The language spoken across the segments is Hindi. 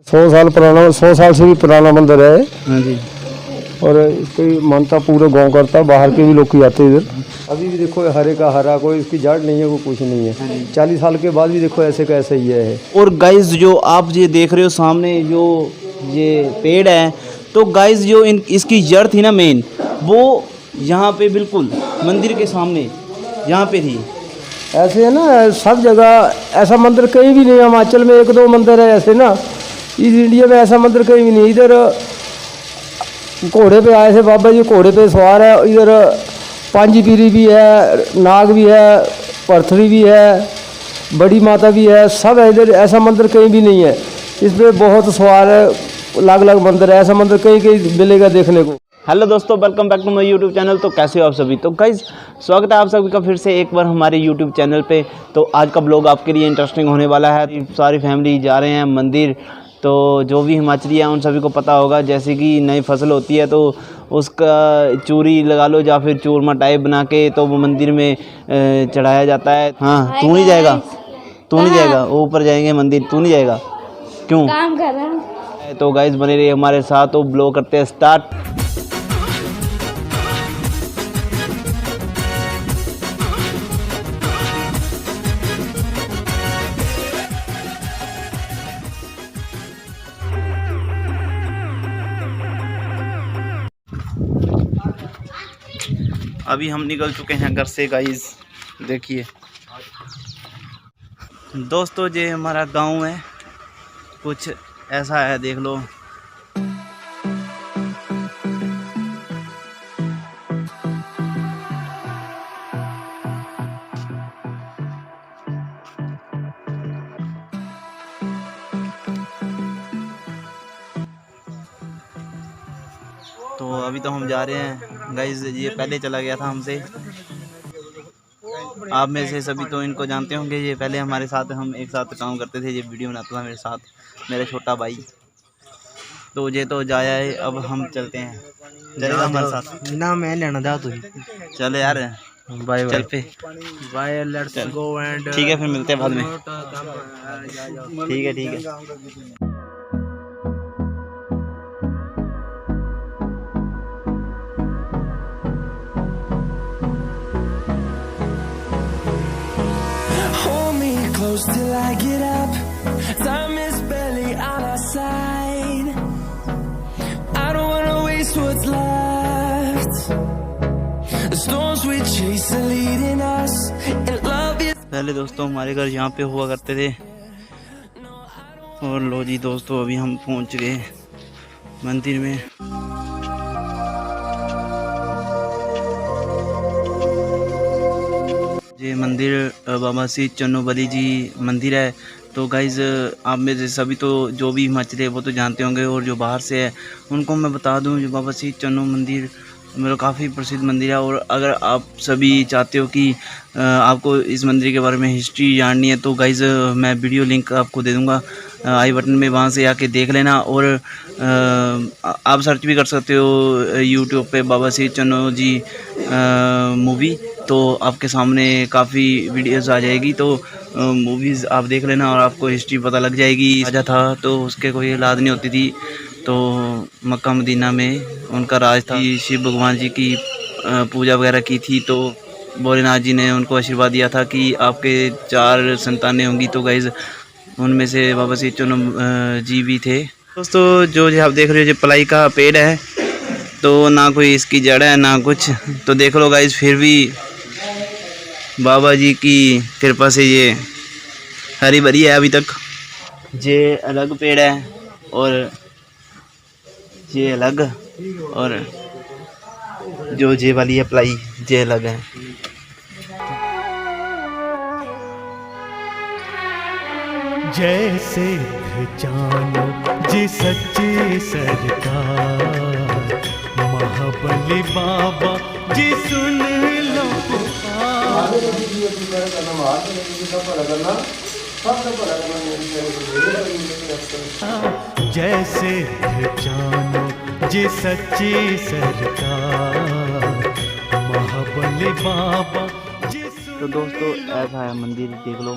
100 साल से भी पुराना मंदिर है। हाँ जी। और इसकी मानता पूरे गांव करता, बाहर के भी लोग की आते इधर। अभी भी देखो हरे का हरा, कोई इसकी जड़ नहीं है, वो कुछ नहीं है। 40 साल के बाद भी देखो ऐसे का ऐसे ही है। और गाइस जो आप ये देख रहे हो सामने जो ये पेड़ है, तो गाइस जो इसकी जड़ थी ना मेन, वो यहाँ पे बिल्कुल मंदिर के सामने यहाँ पे थी। ऐसे है ना, सब जगह ऐसा मंदिर कहीं भी नहीं है। हिमाचल में 1-2 मंदिर है ऐसे ना, इस इंडिया में ऐसा मंदिर कहीं भी नहीं। इधर घोड़े पे आए थे बाबा जी, घोड़े पे सवार है। इधर पांजी पीरी भी है, नाग भी है, पर्थरी भी है, बड़ी माता भी है, सब है इधर। ऐसा मंदिर कहीं भी नहीं है। इस पर बहुत सवार है, अलग अलग मंदिर है। ऐसा मंदिर कहीं कहीं मिलेगा देखने को। हेलो दोस्तों, welcome back to my YouTube channel. तो कैसे हो आप सभी? तो गाइस स्वागत है आप सभी का फिर से एक बार हमारे यूट्यूब चैनल पे। तो आज का ब्लॉग आपके लिए इंटरेस्टिंग होने वाला है। सारी फैमिली जा रहे हैं मंदिर। तो जो भी हिमाचली हैं उन सभी को पता होगा, जैसे कि नई फसल होती है तो उसका चूरी लगा लो या फिर चूरमा टाइप बना के तो वो मंदिर में चढ़ाया जाता है। हाँ, तू नहीं जाएगा? तू नहीं जाएगा? ऊपर जाएंगे मंदिर, तू नहीं जाएगा? क्यों? काम कर रहा हूं। तो गाइस बने रहिए हमारे साथ। तो ब्लॉग करते हैं स्टार्ट। अभी हम निकल चुके हैं घर से गाइस। देखिए दोस्तों, ये हमारा गांव है, कुछ ऐसा है, देख लो। तो अभी तो हम जा रहे हैं गाइस। ये पहले चला गया था हमसे। आप में से सभी तो इनको जानते होंगे। ये पहले हमारे साथ, हम एक साथ काम करते थे। ये वीडियो बनाता था मेरे साथ, मेरा छोटा भाई। तो ये तो जाया है, अब हम चलते हैं। चलेगा हमारे साथ ना मैं लेना जा तू। चल यार, बाय चल पे बाय, लेट्स गो एंड। ठीक है, फिर मिलते हैं बाद में। ठीक है, ठीक है। Close till I get up. Time is barely on our side. I don't wanna waste what's left. The storms we chase are leading us, and love is. पहले दोस्तों हमारे घर यहाँ पे हुआ करते थे। और लो जी दोस्तों, अभी हम पहुँच गए मंदिर में। ये मंदिर बाबा श्री चन्नू बली जी मंदिर है। तो गाइज़ आप में से सभी तो जो भी हिमाचली है वो तो जानते होंगे, और जो बाहर से है उनको मैं बता दूं, जो बाबा श्री चन्नू मंदिर मेरा काफ़ी प्रसिद्ध मंदिर है। और अगर आप सभी चाहते हो कि आपको इस मंदिर के बारे में हिस्ट्री जाननी है तो गाइज़ मैं वीडियो लिंक आपको दे दूँगा आई बटन में, वहाँ से आके देख लेना। और आप सर्च भी कर सकते हो यूट्यूब पे बाबा श्री चन्नू जी मूवी, तो आपके सामने काफ़ी वीडियोस आ जाएगी। तो मूवीज़ आप देख लेना और आपको हिस्ट्री पता लग जाएगी। राजा था तो उसके कोई औलाद नहीं होती थी, तो मक्का मदीना में उनका राज था। शिव भगवान जी की पूजा वगैरह की थी, तो भोलेनाथ जी ने उनको आशीर्वाद दिया था कि आपके 4 संतानें होंगी। तो गाइज़ उनमें से बाबा श्री चन्नू जी भी थे। दोस्तों जो आप देख रहे हो, जो पलाई का पेड़ है, तो ना कोई इसकी जड़ है ना कुछ। तो देख लो गाइज़, फिर भी बाबा जी की कृपा से ये हरी भरी है अभी तक। ये अलग पेड़ है और ये अलग, और जो जे वाली है पलाई, ये अलग है। जैसे जानो जी सच्ची सरकार, महाबली बाबा जी सुन लो पुकार। जैसे जानो जी सच्ची सरकार, महाबली बाबा जी। तो दोस्तों ऐसा है मंदिर, देख लो।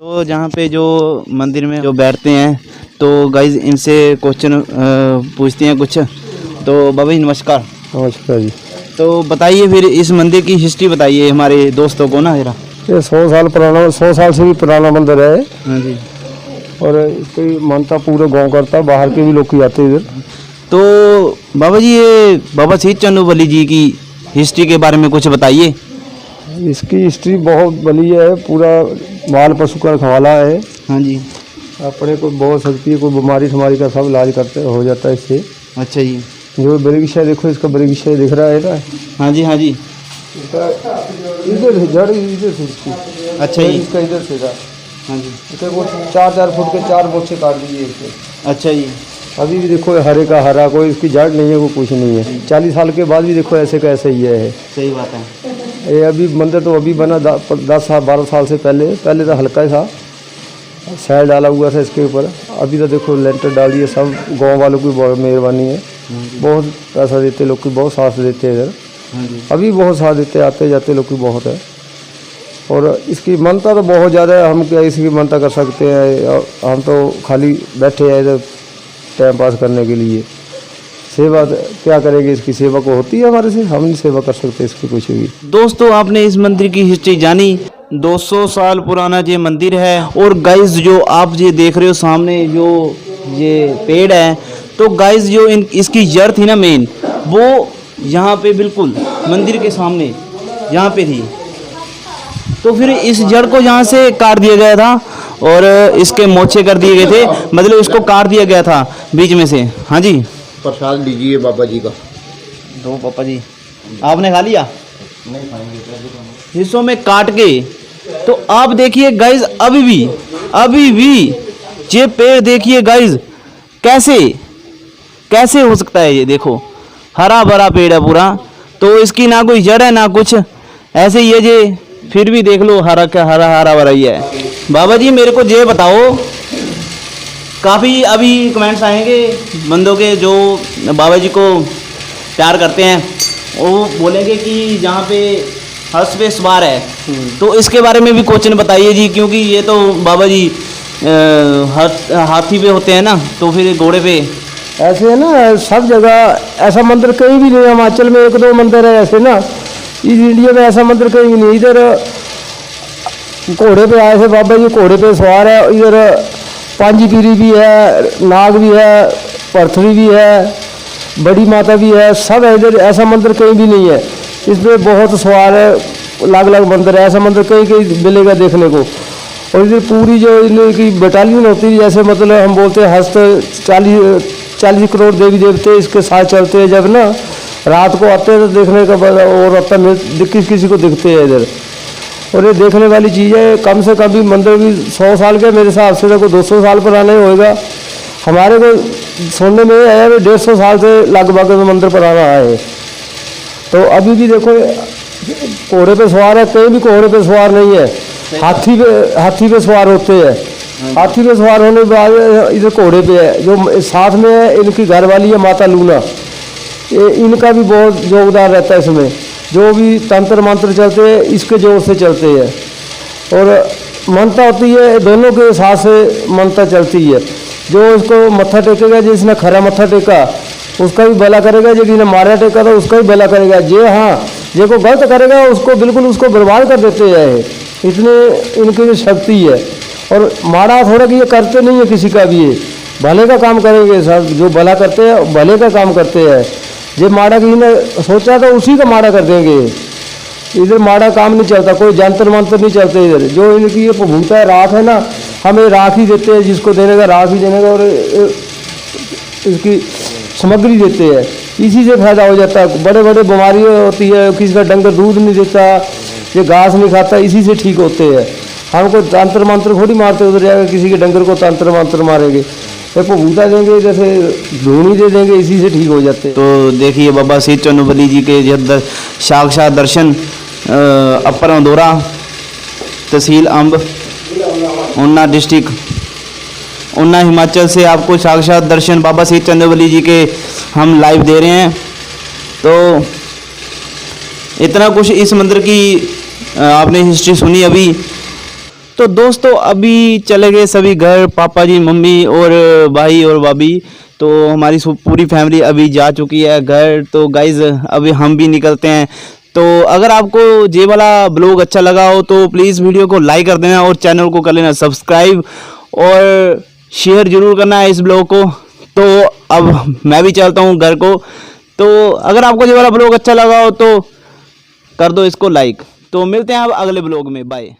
तो जहाँ पे जो मंदिर में जो बैठते हैं तो गाइज इनसे क्वेश्चन पूछते हैं कुछ। तो बाबा जी नमस्कार। नमस्कार जी। तो बताइए फिर इस मंदिर की हिस्ट्री बताइए हमारे दोस्तों को ना जरा। ये 100 साल पुराना, 100 साल से भी पुराना मंदिर है हाँ जी। और इसकी मानता पूरे गांव करता, बाहर के भी लोग आते हैं इधर। तो बाबा जी ये बाबा सीत चन्नू बली जी की हिस्ट्री के बारे में कुछ बताइए। इसकी हिस्ट्री बहुत बड़ी है, पूरा बाल पशु का रखवाला है। हाँ जी। अपने को बहुत शक्ति है, कोई बीमारी ठमारी का सब इलाज करते हो जाता है इससे। अच्छा जी। जो वृक्ष है देखो, इसका वृक्ष है दिख रहा है ना। हाँ जी हाँ जी। इधर से जड़ इधर से इसकी। अच्छा जी। इसका इधर से था। हाँ जी। इसके वो 4-4 फुट के 4 बोछे काट दिए इसके। अच्छा जी। अभी भी देखो हरे का हरा, कोई इसकी जड़ नहीं है, वो कुछ नहीं है। 40 साल के बाद भी देखो ऐसे का ऐसे ही है। सही बात है। ये अभी मंदिर तो अभी बना 10 साल 12 साल से पहले तो हल्का था, सैल डाला हुआ था इसके ऊपर। अभी तो देखो लेंटर डाल दिए। सब गांव वालों की बहुत मेहरबानी है, बहुत पैसा देते लोग की, बहुत साथ देते हैं इधर। हाँ जी। अभी बहुत साथ देते, आते जाते लोग की बहुत है। और इसकी मानता तो बहुत ज़्यादा है, हम क्या इसकी मानता कर सकते हैं। हम तो खाली बैठे हैं इधर टाइम पास करने के लिए। सेवा क्या करेंगे, इसकी सेवा को होती है हमारे से, हम नहीं सेवा कर सकते इसकी कुछ भी। दोस्तों आपने इस मंदिर की हिस्ट्री जानी। 200 साल पुराना ये मंदिर है। और गाइस जो आप ये देख रहे हो सामने जो ये पेड़ है, तो गाइस जो इसकी जड़ थी ना मेन, वो यहाँ पे बिल्कुल मंदिर के सामने यहाँ पे थी। तो फिर इस जड़ को यहाँ से काट दिया गया था और इसके मोछे कर दिए गए थे, मतलब इसको काट दिया गया था बीच में से। हाँ जी। प्रसाद लीजिए बाबा जी का। दो पापा जी, आपने खा लिया? नहीं खाएंगे। हिस्सों में काट के। तो आप देखिए गाइज अभी भी ये पेड़ देखिए गाइज, कैसे हो सकता है ये। देखो हरा भरा पेड़ है पूरा, तो इसकी ना कोई जड़ है ना कुछ, ऐसे ही है ये। फिर भी देख लो हरा भरा ही है। बाबा जी मेरे को ये बताओ, काफ़ी अभी कमेंट्स आएंगे बंदों के जो बाबा जी को प्यार करते हैं, वो बोलेंगे कि जहाँ पे हर्ष पे सवार है, तो इसके बारे में भी क्वेश्चन बताइए जी। क्योंकि ये तो बाबा जी हाथी पे होते हैं ना, तो फिर घोड़े पे ऐसे है ना सब जगह। ऐसा मंदिर कहीं भी नहीं है। हिमाचल में 1-2 मंदिर है ऐसे ना, इस इंडिया में ऐसा मंदिर कहीं भी नहीं। इधर घोड़े पे आए थे बाबा जी, घोड़े पे सवार है। इधर पांजी पीरी भी है, नाग भी है, पर्थरी भी है, बड़ी माता भी है, सब है इधर। ऐसा मंदिर कहीं भी नहीं है। इसमें बहुत सवार है, अलग मंदिर है। ऐसा मंदिर कहीं मिलेगा देखने को। और इधर पूरी जो इनकी बटालियन होती है, जैसे मतलब हम बोलते हैं हस्त 40 करोड़ देवी देवते इसके साथ चलते हैं। जब ना रात को आते हैं तो देखने का और आता किसी को दिखते हैं इधर। और ये देखने वाली चीज़ है। कम से कम भी मंदिर भी 100 साल के मेरे हिसाब से तो 200 साल पुराना ही होएगा। हमारे को सुनने में आया 150 साल से लगभग मंदिर पुराना है। तो अभी भी देखो घोड़े पे सवार है, कहीं भी घोड़े पे सवार नहीं है, हाथी पे सवार होते हैं। हाथी पे सवार होने के बाद इधर घोड़े पे है। जो साथ में है इनकी घरवाली है माता लूना, इनका भी बहुत योगदान रहता है इसमें। जो भी तंत्र मंत्र चलते हैं इसके जोर से चलते हैं। और मानता होती है दोनों के साथ से मानता चलती है। जो इसको मत्था टेकेगा, जिसने खरा मत्था टेका उसका भी भला करेगा, जिसने मारा टेका तो उसका भी भला करेगा। जे हाँ जे को गलत करेगा उसको बिल्कुल उसको बर्बाद कर देते हैं। इतने इनकी जो शक्ति है। और माड़ा थोड़ा कि ये करते नहीं है किसी का भी, ये भले का काम करेंगे। सब जो भला करते हैं भले का काम करते हैं। जो माड़ा किसी ने सोचा तो उसी का माड़ा कर देंगे। इधर माड़ा काम नहीं चलता, कोई जंतर मंत्र नहीं चलते इधर। जो इनकी ये भूता है, राख है ना, हमें राख ही देते हैं, जिसको देने का राख ही देने का। और इसकी सामग्री देते हैं, इसी से फायदा हो जाता है। बड़े बड़े बीमारियाँ होती है, किसी का डंगर दूध नहीं देता, ये घास नहीं खाता, इसी से ठीक होते हैं। हमको तंत्र मंत्र थोड़ी मारते उधर जाकर किसी के डंगर को तंत्र मंत्र मारेंगे। एक भूता देंगे, जैसे धूनी दे देंगे, इसी से ठीक हो जाते हैं। तो देखिए बाबा सीत चन्नू बली जी के साक्षात दर्शन अपर अंदौरा, तहसील अम्ब, ऊना डिस्ट्रिक्ट ऊना हिमाचल से आपको साक्षात दर्शन बाबा सीत चन्नू बली जी के हम लाइव दे रहे हैं। तो इतना कुछ इस मंदिर की आपने हिस्ट्री सुनी अभी। तो दोस्तों अभी चले गए सभी घर, पापा जी, मम्मी और भाई और भाभी। तो हमारी पूरी फैमिली अभी जा चुकी है घर। तो गाइज अभी हम भी निकलते हैं। तो अगर आपको ये वाला ब्लॉग अच्छा लगा हो तो प्लीज़ वीडियो को लाइक कर देना और चैनल को कर लेना सब्सक्राइब और शेयर जरूर करना है इस ब्लॉग को। तो अब मैं भी चलता हूँ घर को। तो अगर आपको ये वाला ब्लॉग अच्छा लगा हो तो कर दो इसको लाइक। तो मिलते हैं अब अगले ब्लॉग में, bye.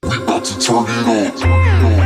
We about to turn it on.